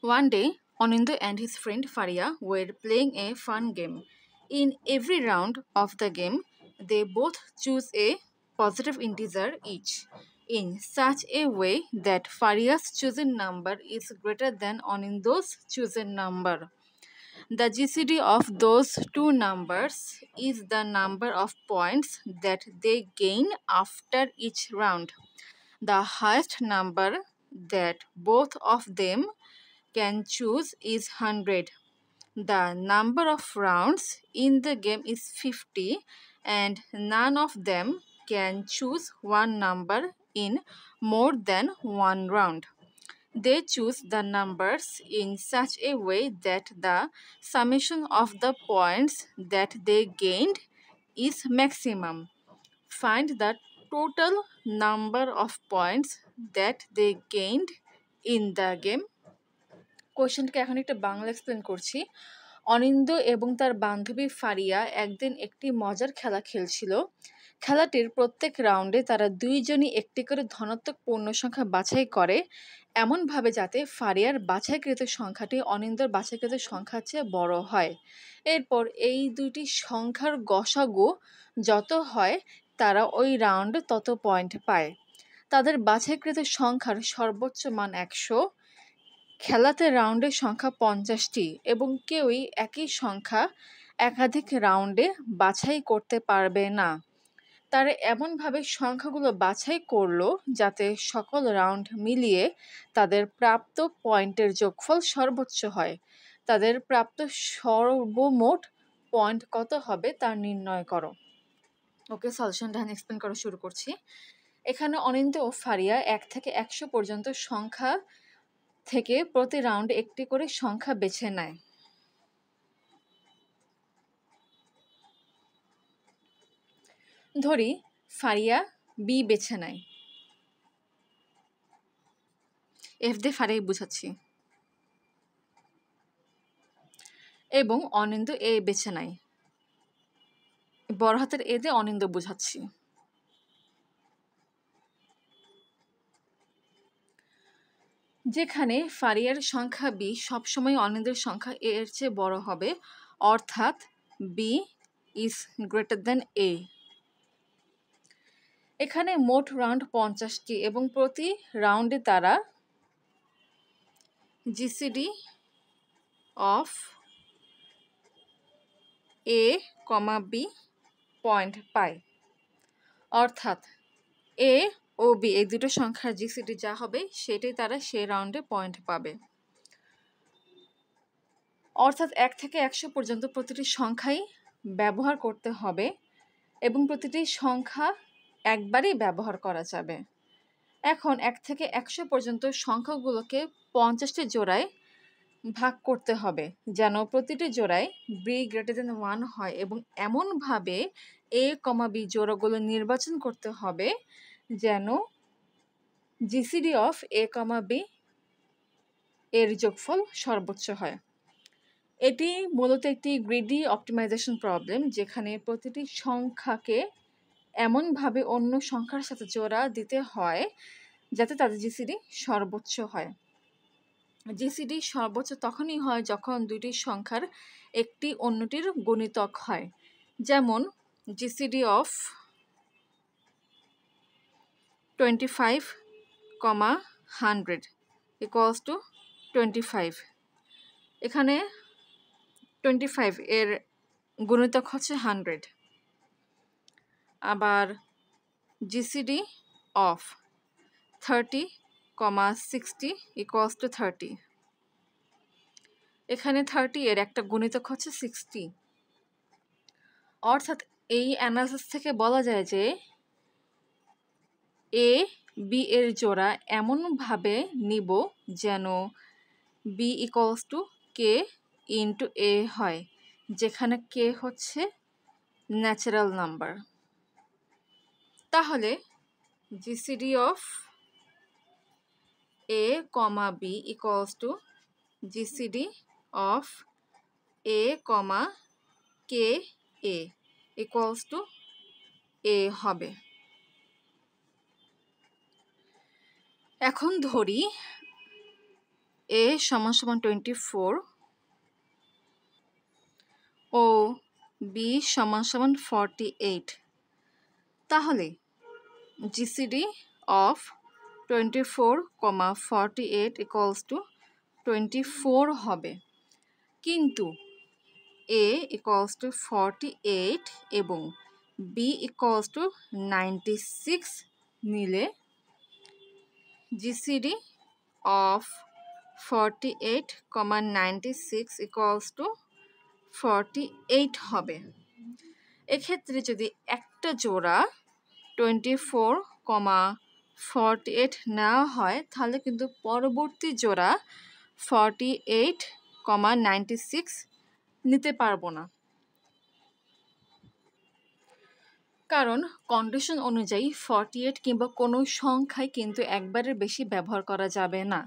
One day, Anindo and his friend Faria were playing a fun game. In every round of the game, they both choose a positive integer each, in such a way that Faria's chosen number is greater than Anindo's chosen number. The GCD of those two numbers is the number of points that they gain after each round. The highest number that both of them can choose is 100. The number of rounds in the game is 50, and none of them can choose one number in more than one round. They choose the numbers in such a way that the summation of the points that they gained is maximum. Find the total number of points that they gained in the game. কোয়েশ্চেনটাকে এখন একটা Bangla explain করছি। অনিন্দ এবং তার বান্ধবী ফারিয়া একদিন একটি মজার খেলা খেলছিল। খেলাটির প্রত্যেক রাউন্ডে তারা দুইজনই একটি করে ধনাত্মক পূর্ণ সংখ্যা বাছাই করে, এমনভাবে যাতে ফারিয়ার বাছাইকৃত সংখ্যাটি অনিন্দর বাছাইকৃত সংখ্যার চেয়ে বড় হয়। এরপর এই দুইটি সংখ্যার গসাগু যত হয় তারা ওই রাউন্ডে তত পয়েন্ট পায়। তাদের বাছাইকৃত সংখ্যার সর্বোচ্চ মান 100। খেলাতে রাউন্ডের সংখ্যা 50টি এবং কেউই একই সংখ্যা একাধিক রাউন্ডে বাছাই করতে পারবে না। তারা এমনভাবে সংখ্যাগুলো বাছাই করলো যাতে সকল রাউন্ড মিলিয়ে তাদের প্রাপ্ত পয়েন্টের যোগফল সর্বোচ্চ হয়। তাদের প্রাপ্ত সর্বমোট পয়েন্ট কত হবে তা নির্ণয় করো। ওকে, সলিউশনটা এক্সপ্লেন করা শুরু করছি। এখানে অনিন্দ ও ফারিয়া 1 থেকে 100 পর্যন্ত সংখ্যা থেকে প্রতি রাউন্ডে একটি করে সংখ্যা বেছে নেয়। ধরি ফারিয়া বি বেছে নেয়। এফ দিয়ে ফারিয়া বুঝাচ্ছি। এবং অনিন্দ এ বেছে নেয়। বড় হাতের এ দিয়ে অনিন্দ বুঝাচ্ছি। যেখানে ফারিয়ার সংখ্যা বি সবসময় অনিন্দের সংখ্যা এ এর চেয়ে বড় হবে, অর্থাৎ B is greater than A. এখানে মোট রাউন্ড 50টি এবং প্রতি রাউন্ডে তারা GCD of A comma B point পায়, অর্থাৎ এ ও বি এই দুটো সংখ্যার জিসিডি যা হবে সেটাই তারা সেই রাউন্ডে পয়েন্ট পাবে। অর্থাৎ 1 থেকে 100 পর্যন্ত প্রতিটি সংখ্যাই ব্যবহার করতে হবে এবং প্রতিটি সংখ্যা একবারই ব্যবহার করা যাবে। এখন 1 থেকে 100 পর্যন্ত সংখ্যাগুলোকে 50টি জোড়ায় ভাগ করতে হবে যেন প্রতিটি জোড়ায় বি গ্রেটার দেন 1 হয়, এবং এমনভাবে এ কমা বি জোড়াগুলো নির্বাচন করতে হবে যেন GCD of A comma B এর যোগফল সর্বোচ্চ হয়। এটি মূলত একটি গ্রিডি অপটিমাইজেশন প্রবলেম, যেখানে প্রতিটি সংখ্যাকে এমনভাবে অন্য সংখ্যার সাথে জোড়া দিতে হয় যাতে তাদের জিসিডি সর্বোচ্চ হয়। জিসিডি সর্বোচ্চ তখনই হয় যখন দুইটি সংখ্যার একটি অন্যটির গুণিতক হয়। যেমন জিসিডি অফ 25, 100 ইকুয়ালস টু 25। এখানে 25 এর গুণিতক হচ্ছে 100। আবার জিসিডি অফ 30, 60 ইকুয়ালস টু 30। এখানে 30 এর একটা গুণিতক হচ্ছে 60। অর্থাৎ এই অ্যানালাইসিস থেকে বলা যায় যে এ বি এর জোড়া এমনভাবে নিব যেন b equals to k into a হয়, যেখানে কে হচ্ছে ন্যাচারাল নাম্বার। তাহলে GCD of A comma b equals to GCD of A comma k a equals to a হবে। এখন ধরি A = 24 ও B = 48, তাহলে GCD of 24, 48 = 24 হবে। কিন্তু A = 48 এবং B = 96 নিলে GCD of 48, 96 = 48 হবে। এক্ষেত্রে যদি একটা জোড়া 24, 48 নেওয়া হয় তাহলে কিন্তু পরবর্তী জোড়া 48, 96 নিতে পারবো না, কারণ কন্ডিশন অনুযায়ী 48 কিংবা কোনো সংখ্যায় কিন্তু একবারের বেশি ব্যবহার করা যাবে না।